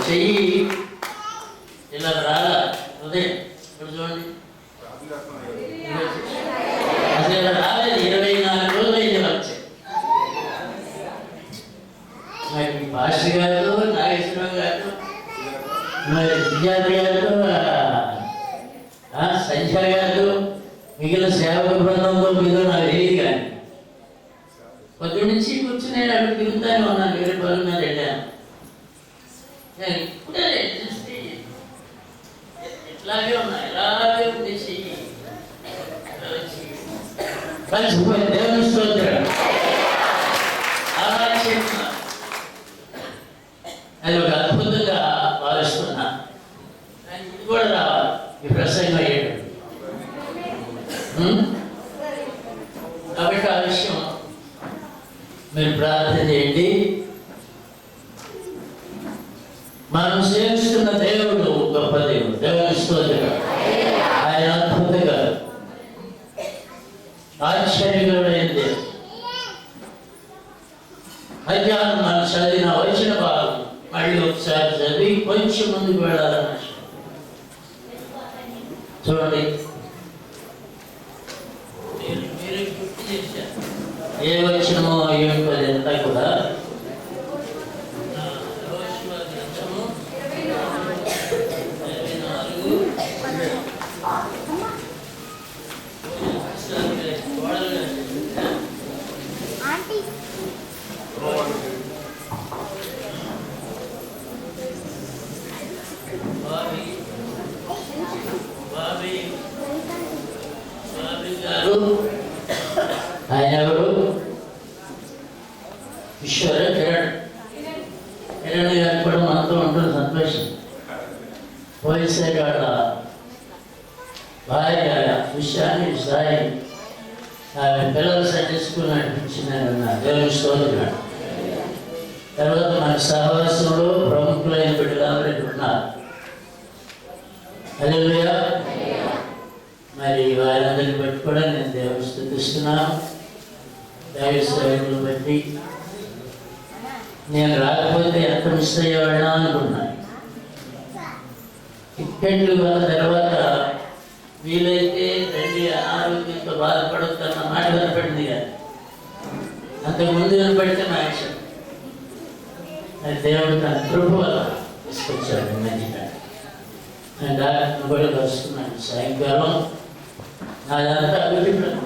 చెయ్యి ఇలా రాలా ఉదయం ఇప్పుడు చూడండి అసలు ఇలా రాలేదు. 24 రోజులు అయింది వచ్చాయి. మరి భాస్కర్ గారు, నాగేశ్వరరావు గారు, మరి విద్యార్థి గారు, సంధ్య గారు, మిగిలిన సేవక బృందంలో మీద నాకు తెలియదు. కానీ పొద్దు నుంచి కూర్చుని నేను అక్కడ తిరుగుతానే ఉన్నాను. వేరే పనుల మీద వెళ్ళాను. నేను ఇప్పుడే ఇట్లాగే ఉన్నా, ఇలాగే ఉంది చెయ్యి కలిసిపోయి దేవుని స్తోత్రం. అలా చెప్తున్నా, అది ఒక అద్భుతంగా భావిస్తున్నా. ఇది కూడా రావాలి ఈ ప్రసంగం అయ్యాడు. కాబట్టి ఆ విషయం మీరు ప్రార్థన చేయండి. మనం సేవిస్తున్న దేవుడు గొప్ప దేవుడు, దేవుని స్తోత్రం. ఆయన అద్భుతంగా ఆశ్చర్యకరమైన దేవుడు. మధ్యాహ్నం మనం చదివిన వచ్చిన భాగం మళ్ళీ ఒకసారి చదివి కొంచెం ముందుకు వెళ్ళాలన్న చూడండి. మీరు గుర్తు చేశారు ఏ వచ్చినమో ఏంటో అదంతా కూడా ఆయన ఎవరు? ఈశ్వర కిరణ్ గారు కూడా మనతో ఉంటుంది. సంతోషం. పోయినసారి వాళ్ళ భార్య విషయాన్ని సాయి పిల్లలు సండే స్కూల్ నడిపించిందన్న దేవుని స్తోత్రం. తర్వాత మన సహవాసంలో ప్రముఖులైన బిడ్డలందరూ ఉన్నారు. హల్లెలూయా. మరి వారందరిని బట్టి కూడా నేను దేవుని స్తుతిస్తున్నాను. దైవ సేవకులను బట్టి నేను రాకపోతే ఎంత మిస్ అయ్యేవాళ్ళ అనుకున్నాను. టిక్కెట్లు కొన్న తర్వాత వీలైతే రండి, అనారోగ్యంతో బాధపడొద్దన్న మాట కనపడింది. కానీ అంతకుముందు కనపడితే నా యాక్షన్ అది దేవుడు తన కృప వల్ల తీసుకొచ్చాడు. మంచిగా నేను డాక్టర్ని కూడా కలుసుకున్నాను సాయంకాలం. నాదంతా అభిప్రాయం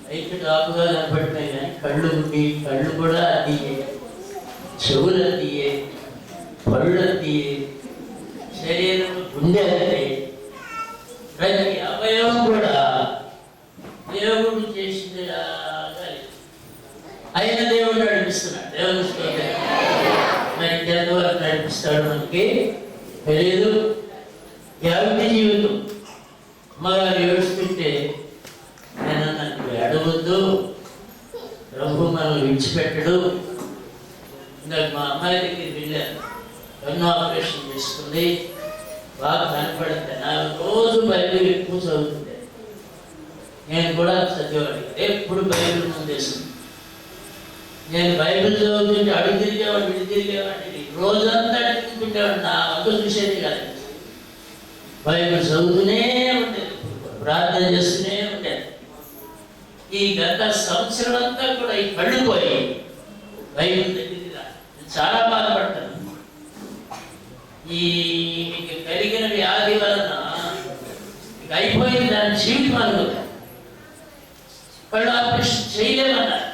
అయితే కాపుగా కనపడినాయి. కానీ కళ్ళు ఉండి కళ్ళు కూడా అతియే, చెవులు అతియే, పళ్ళు అతియే, శరీరం గుండె అతే, ప్రతి అవయవం కూడా దేవుడు చేసింది. అయిన దేవుడు నడిపిస్తున్నాడు. దేవుని స్తోత్రం. మరి ఎంతవరకు నడిపిస్తాడు మనకి తెలియదు. యావతి జీవితం అమ్మగారు ఏడుస్తుంటే నేను నాకు అడగొద్దు, ప్రభు మనం విడిచిపెట్టడు. ఇందాక మా అమ్మాయి దగ్గరికి వెళ్ళాను. కన్ను ఆపరేషన్ చేసుకుంది, బాగా కనపడుతుంది. నాకు రోజు బైబిల్ ఎక్కువ చదువుతుంది. నేను కూడా చదివేవాడిని. ఎప్పుడు బైబిల్ ముందేస్తుంది. నేను బైబిల్ చదువుతుంటే అడుగు తిరిగేవాడిని, ఇటు తిరిగేవాడిని, రోజంతా అడుగుతుంటేవాడు. నా అంత చూసేది కాదు. బైబిల్ చదువుతూనే ఉండేది, ప్రార్థన చేస్తూనే ఉండేది. ఈ గత సంవత్సరం అంతా కూడా ఈ కళ్ళు పోయి బైబిల్ దగ్గరికి చాలా బాధపడతాను. ఈ మీకు కలిగిన వ్యాధి వలన అయిపోయింది. దాని జీవితం అనుకుంది. కళ్ళు ఆపరేషన్ చేయలేమన్నారు.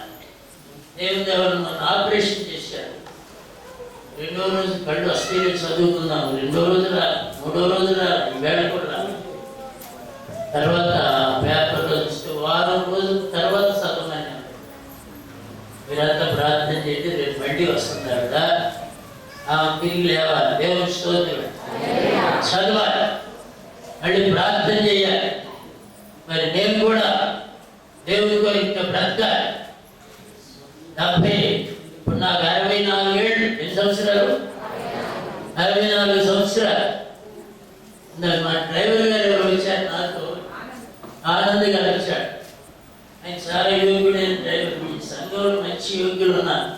దేవుని దేవుడు నన్ను ఆపరేషన్ చేశారు. 2వ రోజు కళ్ళు వస్తే చదువుకున్నాము. 2వ రోజు రా, 3వ రోజు రా, ఈవేళ కూడా రా. తర్వాత పేపర్లో చూస్తే వారం రోజుల తర్వాత చదవమని మీరంతా ప్రార్థన చేసి రేపు మళ్ళీ వస్తున్నారు కదా, తిరిగి లేవాలి. దేవుని స్తోత్రం. చదవాలి, మళ్ళీ ప్రార్థన చేయాలి. మరి నేను కూడా దేవుని కొరకు బ్రతకాలి. 70 ఇప్పుడు నాకు 64 ఏళ్ళు. ఎన్ని సంవత్సరాలు? 64 సంవత్సరాలు. మా డ్రైవర్ గారు ఎవరు వచ్చారు నాతో, ఆనంద్ గారు వచ్చాడు. ఆయన చాలా యోగ్యుడైన డ్రైవర్. మీ సంఘంలో మంచి యోగ్యులు ఉన్నారు.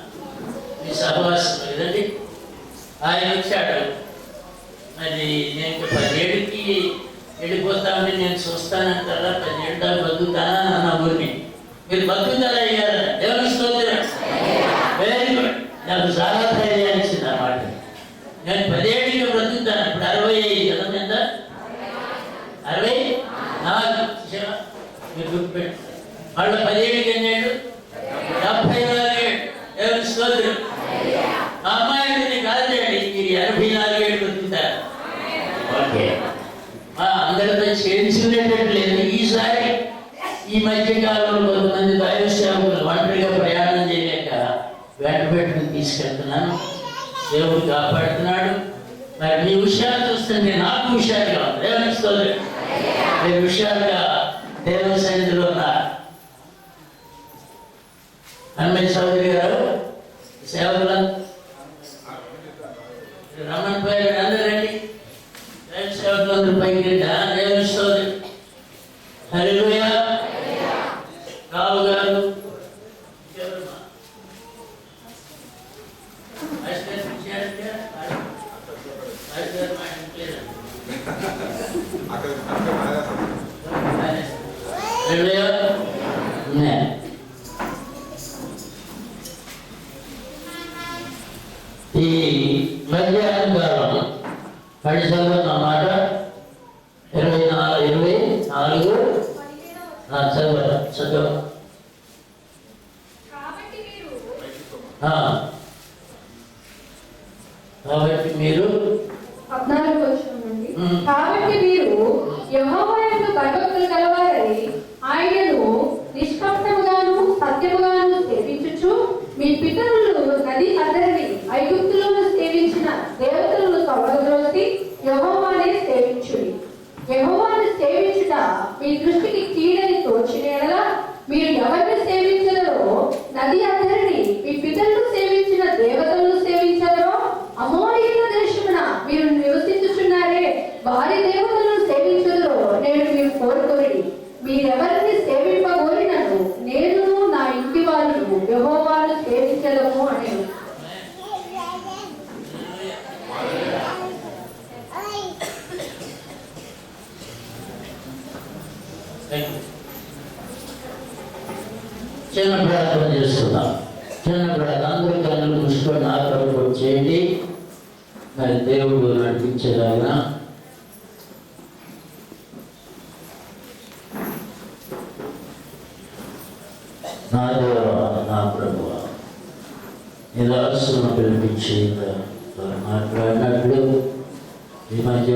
సహవాసం కదండి. ఆయన వచ్చాడు. మరి నేను 10 ఏళ్ళకి వెళ్ళిపోతామని నేను చూస్తానంటారా, 10 ఏళ్ళ దాకా బతుకుతానా అన్న ఊరిని. మీరు బతుకుతారా అయ్యారా? దేవుని స్తోత్రం. Very good. నాకు చాలా ధైర్యాన్ని ఇచ్చింది ఆ మాట. నేను 10 ఏళ్ళకి బ్రతుకుతాను. ఇప్పుడు 65 కదా, ఎంత 64 మీరు గుర్తుపెట్టు. వాళ్ళు 10 ఏళ్ళకి ఎన్నేళ్ళు? 74 ఏళ్ళు. దేవుని స్తోత్రం. మా అమ్మాయిని కాదండి, మీరు 84 ఏళ్ళు బ్రతుకుతారు. ఓకే, అందరితో చేర్చుకునేటట్లేదు. ఈసారి ఈ మధ్యకాలంలో కొంతమంది దైవ సేవకులు ఒంటరిగా ప్రయాణం చేయలేక వెంట పెట్టుకుని తీసుకెళ్తున్నాను. దేవుడు కాపాడుతున్నాడు. మరి మీ విషయాలు చూస్తుంటే నాకు విషయాలుగా ఉంది. దేవుని స్తోత్రం. మీ విషయాలుగా దేవుని సన్నిధిలో ఉన్నారు. హనుమతి చౌదరి గారు సేవకులు రమణ పై అందరండి. సేవకులందరూ పైకి దేవుని స్తోత్రం. హల్లెలూయా. రావు గారు ఈ మధ్యాహ్నం కాలం పడిసలు అన్నమాట 24 చదువు. కాబట్టి మీరు 14వ వచనం నుండి, కాబట్టి మీరు యెహోవా యందు భయభక్తులు కలవారై ఆయనను నిష్కపటముగాను సత్యముగాను సేవించుచు మీ పితరులు నది అద్దరిని ఐగుప్తులోను సేవించిన దేవతలను తొలగద్రోసి యెహోవానే సేవించుడి. యెహోవాను సేవించుట మీ దృష్టికి కీడని తోచిన యెడల మీరు ఎవరిని సేవించదరో, నది అద్దరిని మీ పితరులు సేవించిన దేవతలను సేవించదరో, అమోరీయుల దేశమున మీరు నివసించుచున్నారే వారి దేవతలను సేవించదరో నేను మీరు కోరుకోరి. మీరెవరిని సేవింపగోరినను నేను నా ఇంటి వాళ్ళు యెహోవాను సేవించదము అని. చిన్న ప్రార్థన చేస్తున్నాం. చిన్న ప్రార్థన అందరూ కన్నులు మూసుకొని ఆకలికి వచ్చేయండి. మరి దేవుడు నడిపించేలాగా నా దేవా, నా ప్రభువా, నీ దాసులను పిలిపించి మాట్లాడినట్లు ఈ మధ్య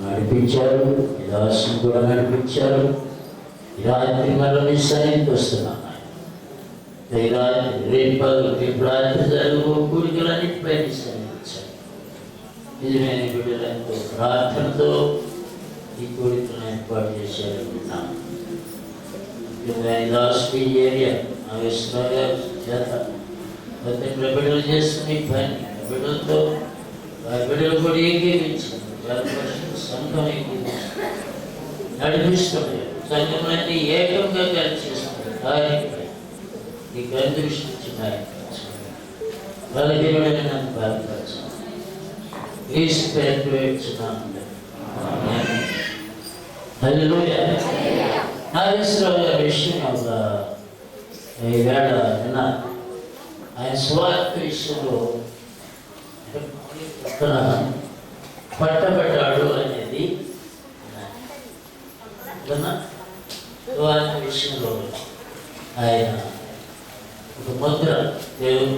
నడిపించారు. ఈ దాసును కూడా నడిపించారు. ఈ రాత్రి మళ్ళీ సన్నిధికి వస్తున్నాను. ఈ రాత్రి రేపు రాత్రి జరుగు కూడికలన్నిటిపై సన్నిధించారు. నిజమైన బిడ్డలతో ప్రార్థనతో ఈ కోరికలను ఏర్పాటు చేశారనుకున్నాను. లాస్ట్ ఏరియా నాగేశ్వర చేత బిడ్డలు చేస్తున్న ఈ పని బిడ్డలతో బిడ్డలు కూడా ఏకీవించారు. సంఘం ఏకీవించారు, నడిపిస్తున్నారు. సంఘంలన్నీ ఏకంగా కలిసి చేస్తున్నారు. నీకు అందృష్టించినాయి బలహీనుడైన నన్ను బాధపరచాను. ప్లీజ్ హల్లెలూయా. నాగేశ్వరరావు గారి విషయం ఈవేళ విన్నాను. ఆయన స్వార్థ విషయంలో పట్టబడ్డాడు అనేది స్వార్థ విషయంలో ఆయన ఒక ముద్ర దేవుని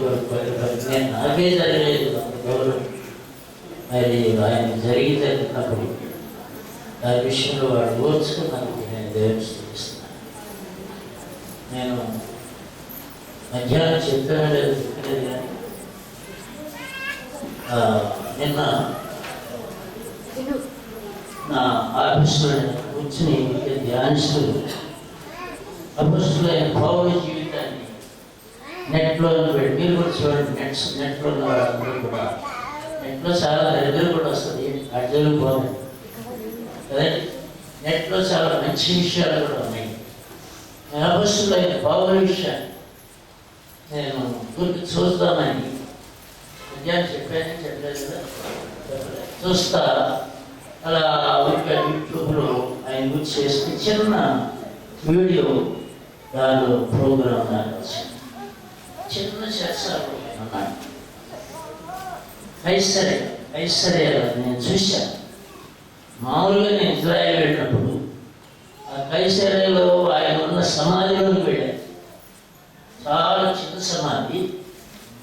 నేను నాకే జరగలేదు ఎవరు మరి ఆయన జరిగి జరిగినప్పుడు ఆ విషయంలో వాడు ఓర్చుకున్నందుకు నేను దేవుని స్తుతిస్తున్నాను. నేను మధ్యాహ్నం చెప్పాను లేదు చెప్పలేదు కానీ నిన్న నా ఆఫీసులో కూర్చుని ధ్యానిస్తూ అపొస్తలుడైన పౌలు జీవితాన్ని నెట్లో పెట్టి మీరు కూడా చూడండి. నెట్లో ఉన్న వాళ్ళందరూ కూడా నెట్లో చాలా దగ్గర కూడా వస్తుంది. అడ్జలు పోతుంది కదండి. నెట్లో చాలా మంచి విషయాలు కూడా ఉన్నాయి. అపొస్తలుడైన పౌలు విషయాన్ని నేను గుర్తు చూస్తామని మధ్యాహ్నం చెప్పలేదు కదా, చూస్తా అలా ఒక యూట్యూబ్లో ఆయన గుర్తు చేస్తే చిన్న వీడియో దానిలో ప్రోగ్రామ్ దాని వచ్చింది. చిన్న చేస్తారు అన్నాడు. ఐశ్వర్య నేను చూశాను. మామూలుగా నేను ఇజ్రాయెల్ వెళ్ళినప్పుడు ఆ కైసరేలో ఆయన ఉన్న సమాధిలోకి వెళ్ళాను. చాలా చిన్న సమాధి,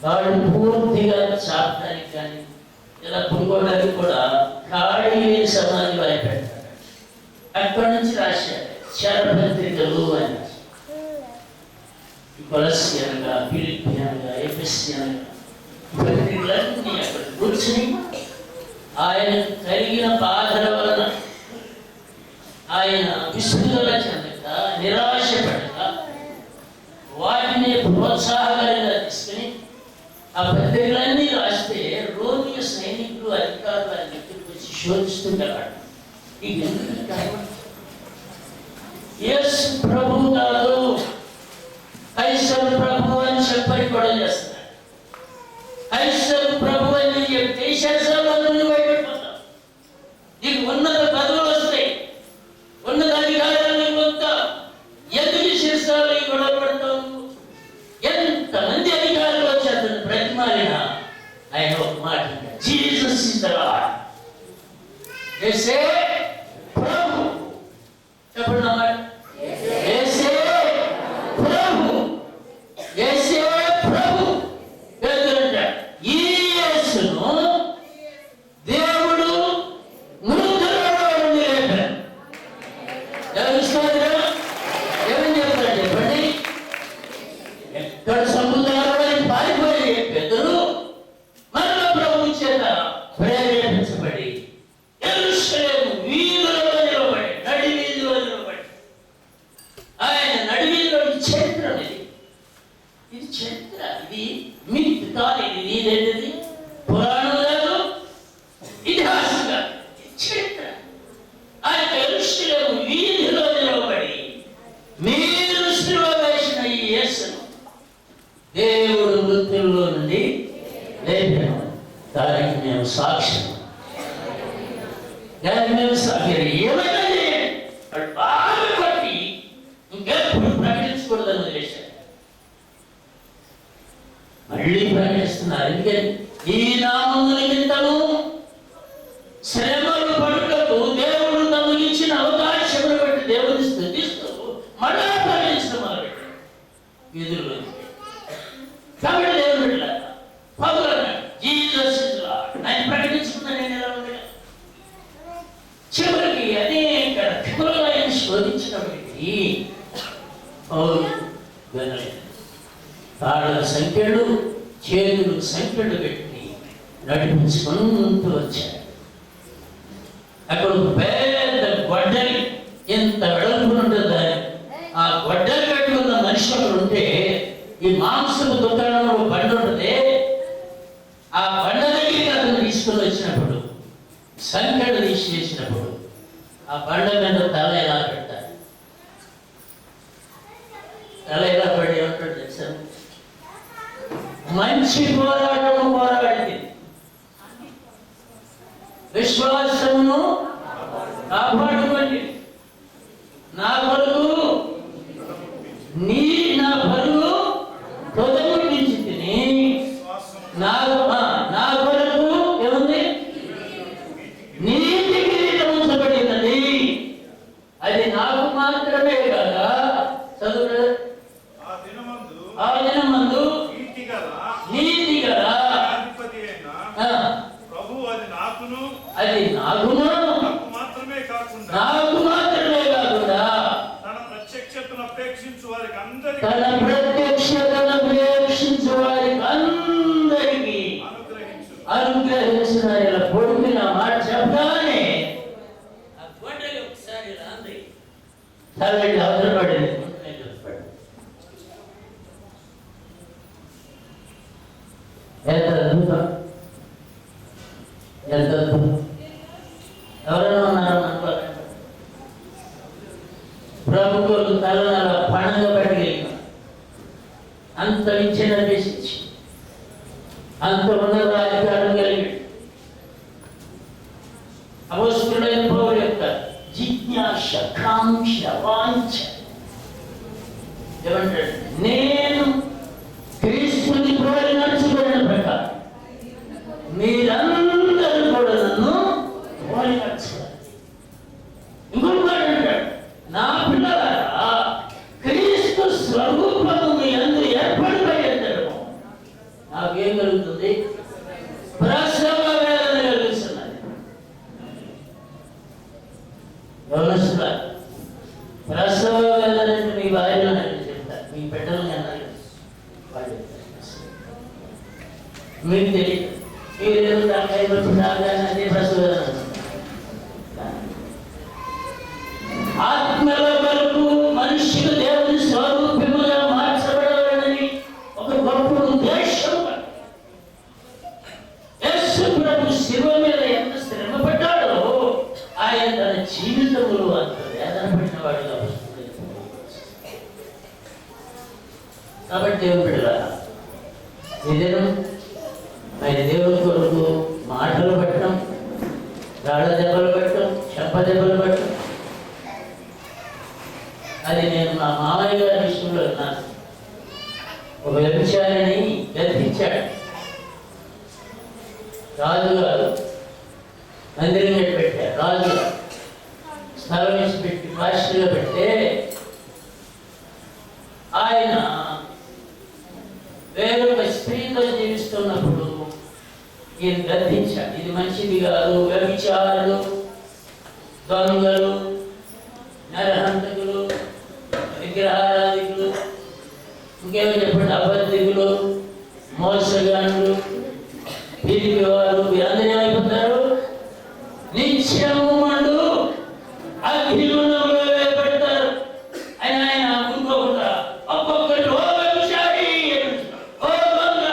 వాళ్ళు పూర్తిగా చాపడానికి కానీ ఇలా పుడుకోవడానికి కూడా ఖాళీ లేని సమాధిలో ఆయన పెడతాడు. అక్కడి నుంచి రాశారు శారపత్రికలు అని. కొలస్సి అనగా, ఫిలిప్పి అనగా, ఎఫెసీ అనగా పత్రికలన్నీ అక్కడ కూర్చుని ఆయన కలిగిన బాధల వలన ఆయన విసుగుదల చెందక, నిరాశపడక వాటిని ప్రోత్సాహకరంగా తీసుకుని ఆ పత్రికలన్నీ రాస్తే రోమియ సైనికులు, అధికారులు ఆయన దగ్గరికి వచ్చి శోధిస్తుండేవాడు. ఈ యేసు ప్రభు కాదు, కైసరు ప్రభు అని చెప్పని కూడా చేస్తున్నాడు. కైసరు ప్రభు అని చెప్తే శాస్త్రాలు భయపడిపోతాం. నీకు ఉన్నత పదవులు వస్తాయి, ఉన్నత అధికారాలు పొందుతాం. ఎందుకు శిరసాలు గొడవ పడతాం? ఎంతమంది అధికారులు వచ్చి అతను ప్రతిమాలిన ఆయన ఒక మాట, జీసస్ ఇస్ ద లార్డ్. యేసే ప్రభు. చెప్పండి నా మాట, యేసే ప్రభు, యేసే ప్రభు. ఈ యేసును దేవుడు మృతులలో నుండి లేపాడు. ఏమని చెప్తాడు చెప్పండి? ఎక్కడ సముద్రంలో పారిపోయి పెద్దలు మరణ ప్రభు చేత ప్రేరేపించబడి యెరూషలేము వీధులలో నిలబడి, నడి వీధిలో నిలబడి, ఆయన నడి వీధిలోని చరిత్ర ఇది చరిత్ర, ఇది మిత్ కాదు, ఇది ఇదేంటిది పురాణం కాదు, ఇతిహాసం కాదు, ఇది చరిత్ర. ఆయన యెరూషలేము వీధిలో నిలబడి మీరు శిలువ వేసిన ఈ యేసును దేవుడు మృతుల్లో నుండి లేపాడు. దానికి మేము సాక్ష్యం. ఏమైనా వాడు బాగా పట్టి ఇంకెప్పుడు ప్రకటించకూడదని వదిలేశాడు. మళ్ళీ ప్రకటిస్తున్నారు. ఎందుకని? ఈ నామము నిమిత్తము శ్రమలు పడుటకు దేవుడు తమకు ఇచ్చిన అవకాశమును బట్టి దేవుని స్తుతిస్తూ మళ్ళా ప్రకటించడం మొదలుపెట్టాడు వీధుల్లో. కాబట్టి దేవుడు బిడ్డలారా, పౌలు అన్నాడు జీసస్ ఇస్ లార్డ్. ఆయన ప్రకటించుకున్నా నేను ఎలా ఉండగా చివరికి అనేక రకాలుగా ఆయన శోధించినప్పటికీ పౌలు వినలేదు. తాళ్ళ సంఖ్యలు, చేతులు సంఖ్యలు పెట్టి నడిపించుకుంటూ వచ్చాడు. అక్కడ ఒక పెద్ద గొడ్డలి, ఎంత వెడల్పు ఉంటుంది, ఆ గొడ్డలి పెట్టుకున్న మనిషి అక్కడ ఉంటే ఈ మాంసపు దుకాణంలో బండి ఉంటుంది. ఆ బండ దగ్గరికి అతను తీసుకుని వచ్చినప్పుడు, సంఖ్యలు తీసేసినప్పుడు ఆ బండ మీద తల ఎలా పెడతాడు? తల ఎలా పడి ఏమంటాడు తెలుసా? మంచి పోరాటము పోరాడింది, విశ్వాసమును కాపాడుకోండి. నా పరుగు నా పరుగు పొదముట్టించి తిని నా కొరకు ఏముంది? నీతి కిరీటం ఉంచబడినది. అది నాకు మాత్రమే కాదా? చదువు. ఆ దినమందు నీతి గల అది నాకును నాకు మాత్రమే కాకుండా తన ప్రత్యక్షతను అపేక్షించు వారికి అందరికీ అనుగ్రహించిన ఇలా పొడిగిన మాట చెప్పగానే ఆ గొడ్డలి ఒకసారి ఇలా అంది, తలబెట్టి అవసరం పడింది. ఎంత అద్భుతం, ఎంత అద్భుతం. ఎవరైనా ఉన్నారు అనుకోవాలి. ప్రభుత్వం తలను అలా పణంగా పెట్టగలిగిన అంత విద్యను అభ్యసించి అంత ఉన్నత అధికారం కలిగి అపొస్తలుడైన పౌలు యొక్క జిజ్ఞాస, కాంక్ష, వాంఛ ఏమంటాడు? నేను క్రీస్తుని పోలి నడుచుకున్న ప్రకారం మీరందరూ కూడా నన్ను పోలి నడుచుకోవాలి. ఇంకొక మాట అంటాడు, నా పిల్లలారా క్రీస్తు స్వరూపము మీ యందు ఏర్పడిపోయేద్దరు నాకేం కలుగుతుంది? ప్రసవ వేదన కలుగుతున్నది. ప్రసవ వేదన అంటే మీ భార్యలో చెప్తారు, మీ బిడ్డలు మీకు తెలియదు. మీరేదో దానిపై అదే ప్రసవ వేదన. ఆత్మల వరకు మనుష్యులు దేవుని స్వరూపముగా మార్చబడాలని ఒక గొప్ప ఉద్దేశం. యేసు ప్రభు శిలువ మీద ఎంత శ్రమ పడ్డాడో ఆయన తన జీవితంలో అంత వేదన పడిన వాడుగా వస్తుంది. కాబట్టి దేవుని బిడ్డలారా, ఏదైనా ఆయన దేవుని కొరకు మాటలు పట్టడం, రాళ్ళ దెబ్బలు పట్టడం, చెంప దెబ్బలు పట్టడం, అది నేను మా మామయ్య గారి విషయంలో ఉన్నాను. ఒక వ్యభిచారిని గర్భించాడు. రాజుగారు మందిరం పెట్టారు. రాజు స్థలం వేసి పెట్టి పాస్టర్గా పెడితే ఆయన వేరొక స్త్రీతో జీవిస్తున్నప్పుడు ఈయన గర్భించాడు. ఇది మంచిది కాదు, వ్యభిచారులు, దొంగలు, నరహంతకులు, విగ్రహారాధికులు, ఇంకేమో చెప్పండి, అబద్ధికులు, మోసగాళ్ళు, పిరికివారు, వీరందరూ ఏమైపోతారు? నిత్యము మండు అగ్నిగుండంలో వేయబడతారు. ఆయన అనుకోకుండా ఒక్కొక్కటి ఓ వ్యభిచారి, ఓ దొంగ,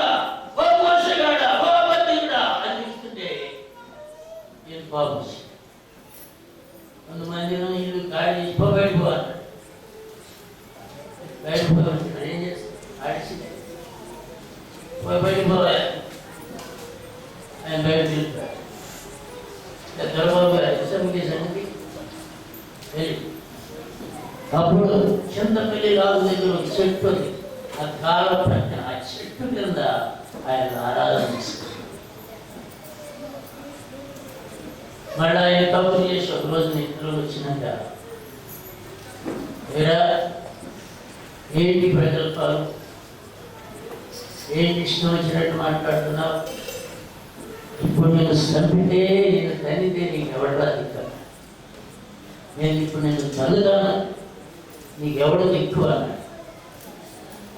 ఓ మోసగాడ, ఓ అబద్ధికుడా అని చూస్తుంటే ఏం బాబు కొంతమంది ఇల్లు ఖాళీ చేసి బయటపోవాలి. బయటపోవాలి ఏం చేస్తారు? ఆడిసి బయటపోవాలి. ఆయన బయట తిరుగుతాడు. దొరబాబు గారు సంగతి అప్పుడు చింతపల్లి రాజు దగ్గర ఒక చెట్టు ఉంది. ఆ కాల ప్రక్కన ఆ చెట్టు కింద ఆయన ఆరాధన చేస్తారు. మళ్ళీ ఆయన తప్పు చేసి ఒక రోజు నిద్రలో వచ్చినాక, వేరా ఏంటి ప్రకల్పాలు, ఏంటి ఇష్టం వచ్చినట్టు మాట్లాడుతున్నావు? ఇప్పుడు నేను చంపితే, నేను తనితే నీకు ఎవడరా దిక్కు? నేను ఇప్పుడు నేను తల్లుదాను, నీకెవడో దిక్కు అన్నాడు.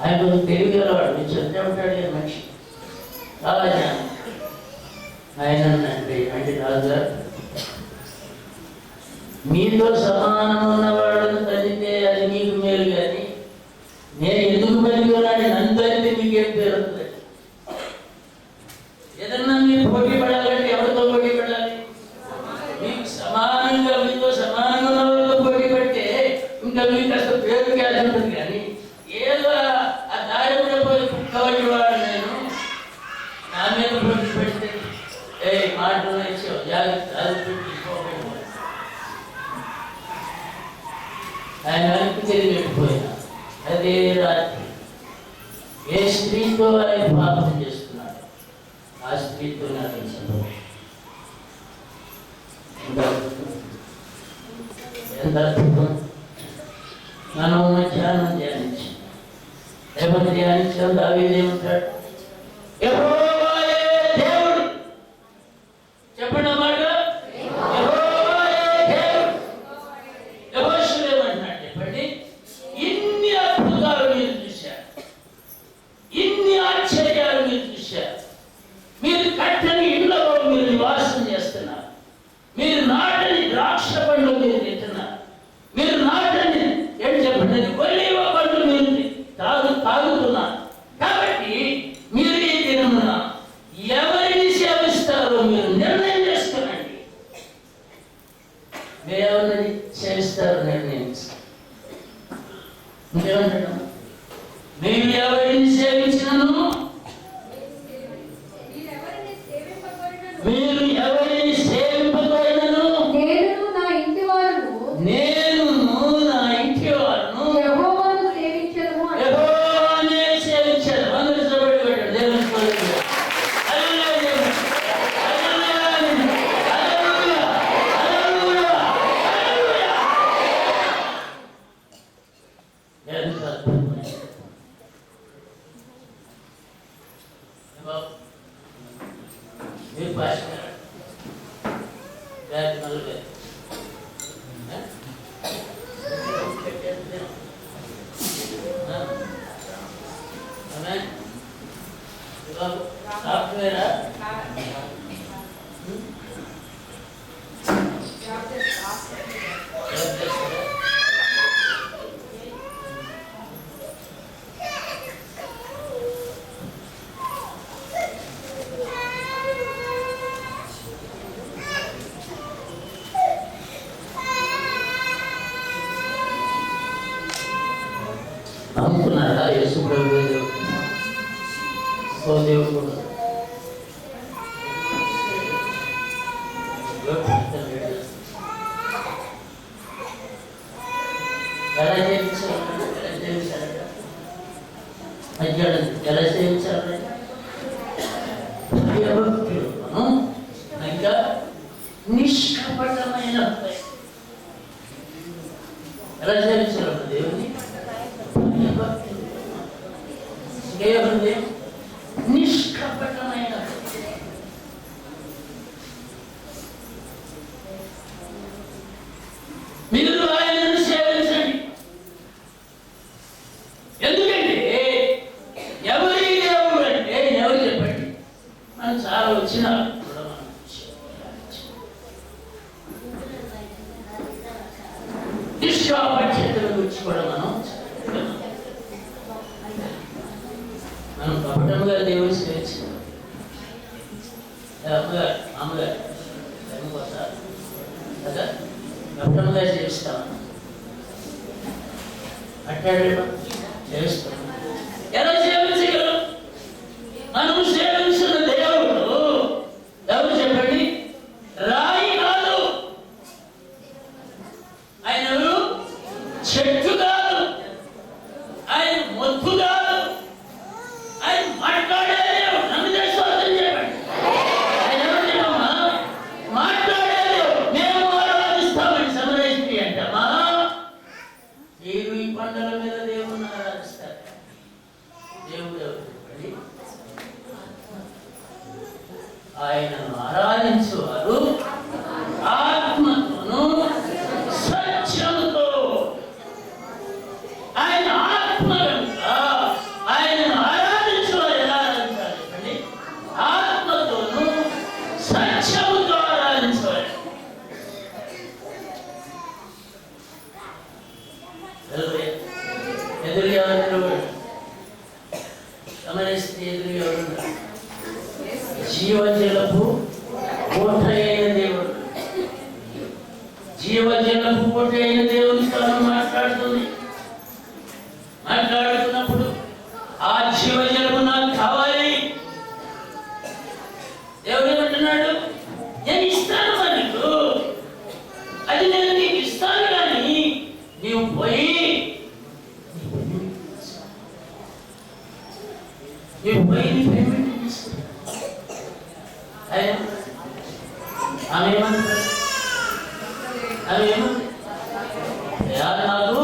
ఆయన కొంచెం తెలివిగలవాడు, నేను చదివే ఉంటాడు కదా మనిషి, చాలా జ్ఞానం. ఆయన అంటే రాజుగారు, మీతో సమానం ఉన్నవాళ్ళని తల్లితే అది మీకు మేలు, కానీ నేను ఎందుకు పనికిరాని నన్ను తల్లితే మీకేం పేరుతుంది? ఏదన్నా మీరు పోటీ పడాలంటే ఎవరితో పోటీ పడాలి? మీకు సమానంగా, మీతో సమానంగా ఉన్న వాళ్ళతో పోటీ పడితే ఇంకా మీకు అసలు పేరు క్యాసి ఉంటుంది. కానీ ఏదో ఆ దారి కూడా పోయి కుక్కబడి వాడు నేను నా మీద పోటీ పెడితే మాటలు ఇచ్చావు జాగ్రత్త. ఆయన వెనక్కి తిరిగి వెళ్ళిపోయినా అదే రాత్రి ఏ స్త్రీతో ఆయన పాపం చేస్తున్నాడు, ఆ స్త్రీతో నాకు ఎంత అద్భుతం. మనం మధ్యాహ్నం ధ్యానించాం, ఎవరు ధ్యానించాం? దావీదు ఏమంటాడు? యెహోవాయే దేవుడు. చెప్పండి అన్నమాట. యెహోవాయే దేవుడు. యెహోషువ ఏమంటున్నాడు చెప్పండి? ఇన్ని అద్భుతాలు మీరు చూశారు, ఇన్ని ఆశ్చర్యాలు మీరు చూశారు. మీరు కట్టని ఇళ్లలో మీరు నివాసం చేస్తున్నారు, మీరు నాటని ద్రాక్ష పండ్లు మీరు తింటున్నారు, మీరు నాటని ఏం చెప్పండి ఒలీవ పండ్లు మీరు తాగుతున్నారు. కాబట్టి సాఫ్ట్వేరా? నమ్ముకున్నారా యేసు ప్రభు ఓ దేవుడు? ఎలా చేయించారట? ఎలా చేయించారు? ఇంకా నిష్కపటమైన ఎలా చేయించారు దేవుని? దేవుని నిష్కపటమైన మీరు ఆయనను సేవించండి. ఎందుకంటే ఎవరి దేవుడు అంటే ఎవరు చెప్పండి? మనం చాలా వచ్చిన నిష్కాపట్యతల గురించి కూడా మనం కపటముగా దేవుడు సేవించాం. అమ్మగారు కదా కపటముగా చేస్తాం, అట్టాడు చేస్తాం. ఎలా సేవించగలం? మనం సేవించిన దేవుడు ఎవరు చెప్పండి? రాయి కాదు, ఆయన ఎవరు? చెట్టు కాదు, ఆయన మొద్దు కాదు, ఆయన మాట్లాడేదేవు. నమ్మితే స్తోత్రం చెప్పండి. ఆయన ఎవరిమ్మా? మాట్లాడేదేవు. మేము ఆరాధిస్తామని సమరేశ్వరి అంటమ్మా. మీరు ఈ పండుగల మీద దేవుణ్ణి ఆరాధిస్తారు. దేవుడు ఎవరు చెప్పండి? ఆయనను ఆరాధించేవారు ఆత్మతోనూ సత్యముతో. ఆయన ఆత్మ కనుక ఆయనను ఆరాధించేవారు ఎలా ఆరాధించాలి చెప్పండి? ఆత్మతోనూ సత్యముతో ఆరాధించేవారు. ఎదురుగా ఎవరు? గమనిస్తే ఎదురుగా ఎవరున్నారు? జీవజలపు ఊట అయిన దేవుడు. జీవజలపు ఊట అయిన దేవుడు తాను మాట్లాడుతున్నప్పుడు ఆ జీవజలము నాకు కావాలి. దేవుడు ఏమంటున్నాడు? నేను ఇస్తాను మనకు, అది నేను నీకు ఇస్తాను, కానీ నీవు పోయి నీ పేమెంట్ తీసుకో. ఆమె ఏమంటారు? నాకు